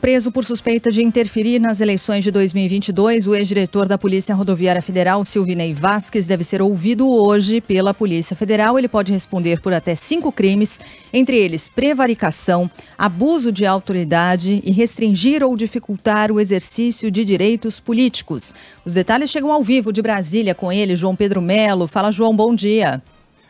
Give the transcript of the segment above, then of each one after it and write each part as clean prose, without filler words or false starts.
preso por suspeita de interferir nas eleições de 2022, o ex-diretor da Polícia Rodoviária Federal, Silvinei Vasquez, deve ser ouvido hoje pela Polícia Federal. Ele pode responder por até 5 crimes, entre eles prevaricação, abuso de autoridade e restringir ou dificultar o exercício de direitos políticos. Os detalhes chegam ao vivo de Brasília com ele, João Pedro Melo. Fala, João, bom dia.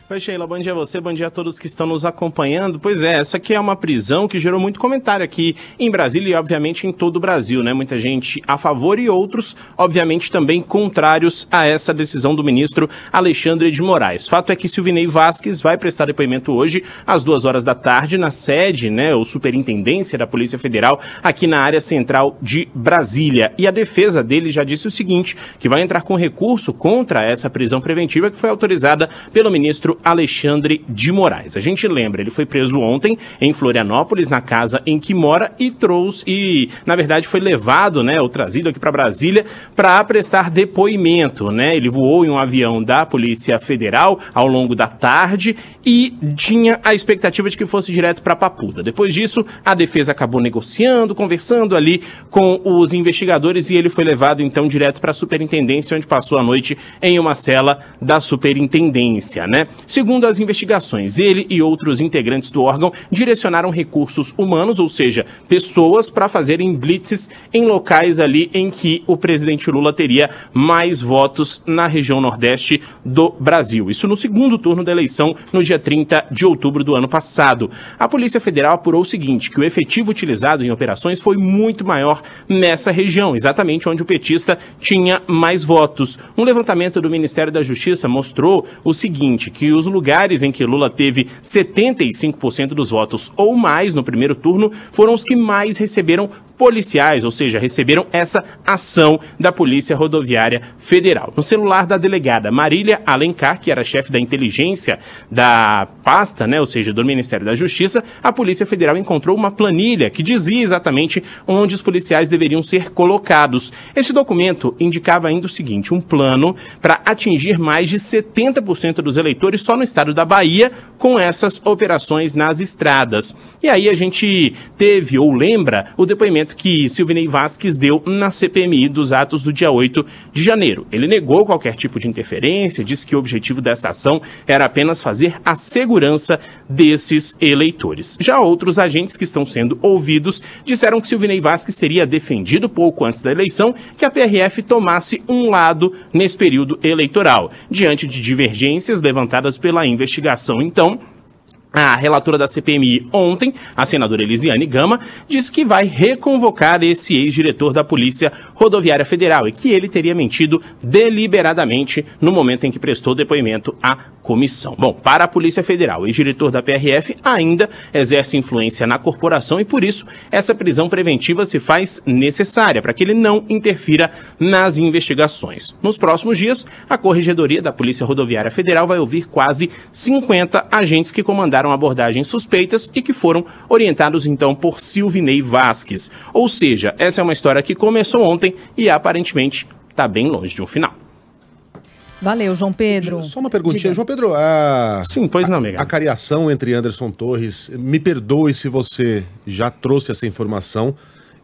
Oi, Sheila, bom dia a você, bom dia a todos que estão nos acompanhando. Pois é, essa aqui é uma prisão que gerou muito comentário aqui em Brasília e, obviamente, em todo o Brasil, né? Muita gente a favor e outros, obviamente, também contrários a essa decisão do ministro Alexandre de Moraes. Fato é que Silvinei Vasquez vai prestar depoimento hoje, às 2h da tarde, na sede, né, ou Superintendência da Polícia Federal, aqui na área central de Brasília. E a defesa dele já disse o seguinte, que vai entrar com recurso contra essa prisão preventiva que foi autorizada pelo ministro Alexandre de Moraes. A gente lembra, ele foi preso ontem em Florianópolis, na casa em que mora, e na verdade foi levado, né, ou trazido aqui para Brasília para prestar depoimento, né? Ele voou em um avião da Polícia Federal ao longo da tarde e tinha a expectativa de que fosse direto para Papuda. Depois disso, a defesa acabou negociando, conversando ali com os investigadores e ele foi levado então direto para a Superintendência, onde passou a noite em uma cela da Superintendência, né? Segundo as investigações, ele e outros integrantes do órgão direcionaram recursos humanos, ou seja, pessoas para fazerem blitzes em locais ali em que o presidente Lula teria mais votos na região nordeste do Brasil. Isso no segundo turno da eleição, no dia 30 de outubro do ano passado. A Polícia Federal apurou o seguinte, que o efetivo utilizado em operações foi muito maior nessa região, exatamente onde o petista tinha mais votos. Um levantamento do Ministério da Justiça mostrou o seguinte, que os lugares em que Lula teve 75% dos votos ou mais no primeiro turno foram os que mais receberam policiais, ou seja, receberam essa ação da Polícia Rodoviária Federal. No celular da delegada Marília Alencar, que era chefe da inteligência da pasta, né, ou seja, do Ministério da Justiça, a Polícia Federal encontrou uma planilha que dizia exatamente onde os policiais deveriam ser colocados. Esse documento indicava ainda o seguinte, um plano para atingir mais de 70% dos eleitores só no estado da Bahia com essas operações nas estradas. E aí a gente teve, ou lembra, o depoimento que Silvinei Vasquez deu na CPMI dos atos do dia 8 de janeiro. Ele negou qualquer tipo de interferência, disse que o objetivo dessa ação era apenas fazer a segurança desses eleitores. Já outros agentes que estão sendo ouvidos disseram que Silvinei Vasquez teria defendido pouco antes da eleição que a PRF tomasse um lado nesse período eleitoral. Diante de divergências levantadas pela investigação, então, a relatora da CPMI ontem, a senadora Elisiane Gama, disse que vai reconvocar esse ex-diretor da Polícia Rodoviária Federal e que ele teria mentido deliberadamente no momento em que prestou depoimento à comissão. Bom, para a Polícia Federal, o ex-diretor da PRF ainda exerce influência na corporação e, por isso, essa prisão preventiva se faz necessária para que ele não interfira nas investigações. Nos próximos dias, a Corregedoria da Polícia Rodoviária Federal vai ouvir quase 50 agentes que comandaram abordagens suspeitas e que foram orientados então por Silvinei Vasquez. Ou seja, essa é uma história que começou ontem e aparentemente está bem longe de um final. Valeu, João Pedro. Só uma perguntinha, Diga. João Pedro. Sim, pois não, amiga. A cariação entre Anderson Torres, me perdoe se você já trouxe essa informação,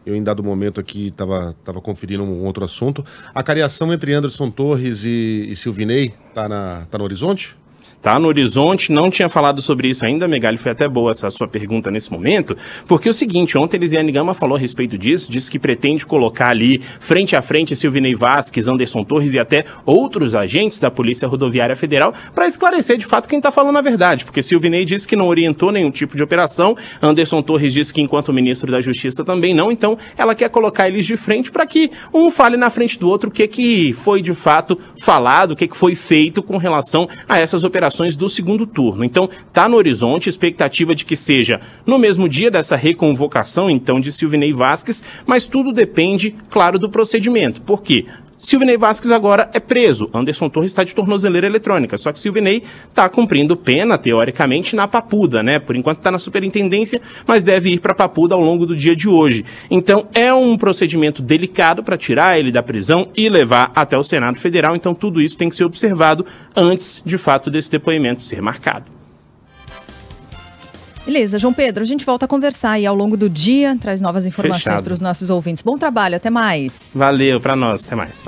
eu em dado momento aqui estava conferindo um outro assunto. A cariação entre Anderson Torres e Silvinei está no horizonte? Tá no horizonte, não tinha falado sobre isso ainda, Megali, foi até boa essa sua pergunta nesse momento, porque é o seguinte, ontem Elisiane Gama falou a respeito disso, disse que pretende colocar ali, frente a frente, Silvinei Vasquez, Anderson Torres e até outros agentes da Polícia Rodoviária Federal, para esclarecer de fato quem está falando a verdade, porque Silvinei disse que não orientou nenhum tipo de operação, Anderson Torres disse que enquanto ministro da Justiça também não, então ela quer colocar eles de frente para que um fale na frente do outro o que foi de fato falado, o que foi feito com relação a essas operações do segundo turno. Então, está no horizonte, expectativa de que seja no mesmo dia dessa reconvocação, então, de Silvinei Vasquez, mas tudo depende, claro, do procedimento. Por quê? Silvinei Vasquez agora é preso, Anderson Torres está de tornozeleira eletrônica, só que Silvinei está cumprindo pena, teoricamente, na Papuda, né? Por enquanto está na superintendência, mas deve ir para Papuda ao longo do dia de hoje. Então é um procedimento delicado para tirar ele da prisão e levar até o Senado Federal, então tudo isso tem que ser observado antes, de fato, desse depoimento ser marcado. Beleza, João Pedro, a gente volta a conversar aí ao longo do dia, traz novas informações para os nossos ouvintes. Bom trabalho, até mais. Valeu, para nós, até mais.